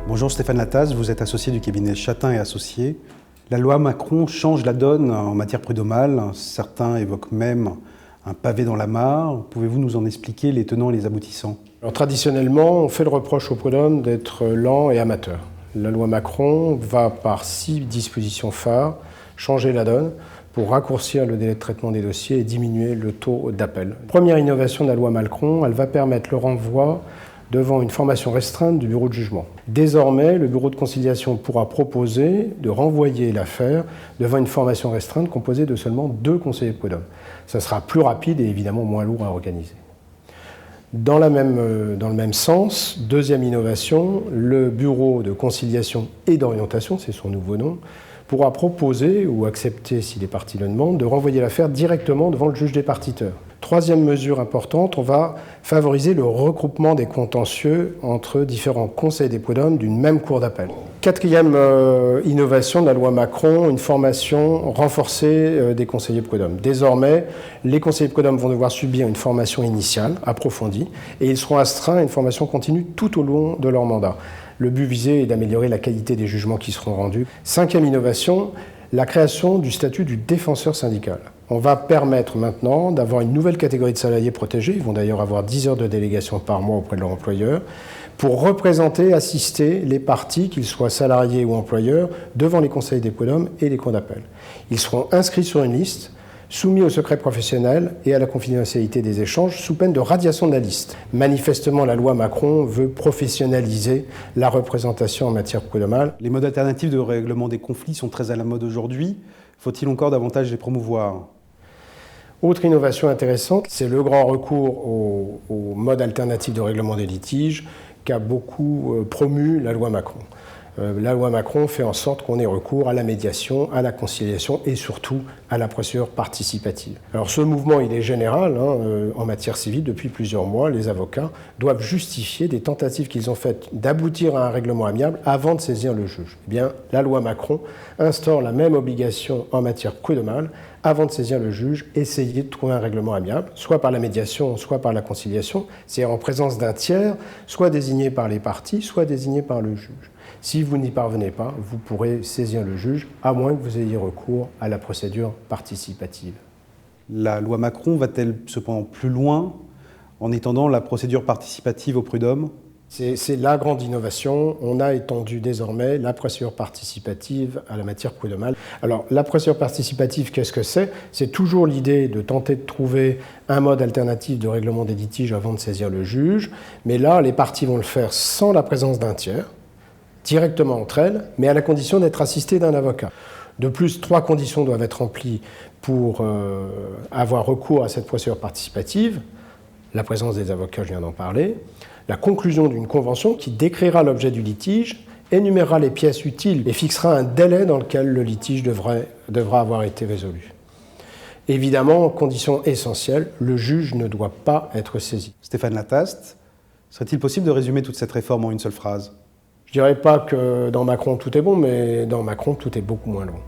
Bonjour Stéphane Latasse, vous êtes associé du cabinet Chatin et Associés. La loi Macron change la donne en matière prud'homale. Certains évoquent même un pavé dans la mare. Pouvez-vous nous en expliquer les tenants et les aboutissants? Alors, traditionnellement, on fait le reproche au prud'homme d'être lent et amateur. La loi Macron va, par 6 dispositions phares, changer la donne pour raccourcir le délai de traitement des dossiers et diminuer le taux d'appel. Première innovation de la loi Macron, elle va permettre le renvoi devant une formation restreinte du bureau de jugement. Désormais, le bureau de conciliation pourra proposer de renvoyer l'affaire devant une formation restreinte composée de seulement 2 conseillers de prud'homme. Ça sera plus rapide et évidemment moins lourd à organiser. Dans le même sens, deuxième innovation, le bureau de conciliation et d'orientation, c'est son nouveau nom, pourra proposer ou accepter, si les parties le demandent, de renvoyer l'affaire directement devant le juge départiteur. Troisième mesure importante, on va favoriser le regroupement des contentieux entre différents conseils des prud'hommes d'une même cour d'appel. Quatrième innovation de la loi Macron, une formation renforcée des conseillers prud'hommes. Désormais, les conseillers prud'hommes vont devoir subir une formation initiale approfondie et ils seront astreints à une formation continue tout au long de leur mandat. Le but visé est d'améliorer la qualité des jugements qui seront rendus. Cinquième innovation, la création du statut du défenseur syndical. On va permettre maintenant d'avoir une nouvelle catégorie de salariés protégés, ils vont d'ailleurs avoir 10 heures de délégation par mois auprès de leur employeur, pour représenter, assister les parties, qu'ils soient salariés ou employeurs, devant les conseils des prud'hommes et les cours d'appel. Ils seront inscrits sur une liste, soumis au secret professionnel et à la confidentialité des échanges, sous peine de radiation de la liste. Manifestement, la loi Macron veut professionnaliser la représentation en matière prud'homale. Les modes alternatifs de règlement des conflits sont très à la mode aujourd'hui. Faut-il encore davantage les promouvoir? Autre innovation intéressante, c'est le grand recours au mode alternatif de règlement des litiges qu'a beaucoup promu la loi Macron. La loi Macron fait en sorte qu'on ait recours à la médiation, à la conciliation et surtout à la procédure participative. Alors ce mouvement, il est général en matière civile. Depuis plusieurs mois, les avocats doivent justifier des tentatives qu'ils ont faites d'aboutir à un règlement amiable avant de saisir le juge. Eh bien, la loi Macron instaure la même obligation en matière prud'homale. Avant de saisir le juge, essayez de trouver un règlement amiable, soit par la médiation, soit par la conciliation, c'est-à-dire en présence d'un tiers, soit désigné par les parties, soit désigné par le juge. Si vous n'y parvenez pas, vous pourrez saisir le juge, à moins que vous ayez recours à la procédure participative. La loi Macron va-t-elle cependant plus loin en étendant la procédure participative aux prud'hommes? C'est la grande innovation. On a étendu désormais la procédure participative à la matière prud'homale. Alors, la procédure participative, qu'est-ce que c'est? C'est toujours l'idée de tenter de trouver un mode alternatif de règlement des litiges avant de saisir le juge. Mais là, les parties vont le faire sans la présence d'un tiers, directement entre elles, mais à la condition d'être assistées d'un avocat. De plus, 3 conditions doivent être remplies pour avoir recours à cette procédure participative. La présence des avocats, je viens d'en parler. La conclusion d'une convention qui décrira l'objet du litige, énumérera les pièces utiles et fixera un délai dans lequel le litige devra avoir été résolu. Évidemment, condition essentielle, le juge ne doit pas être saisi. Stéphane Lataste, serait-il possible de résumer toute cette réforme en une seule phrase? Je ne dirais pas que dans Macron tout est bon, mais dans Macron tout est beaucoup moins long.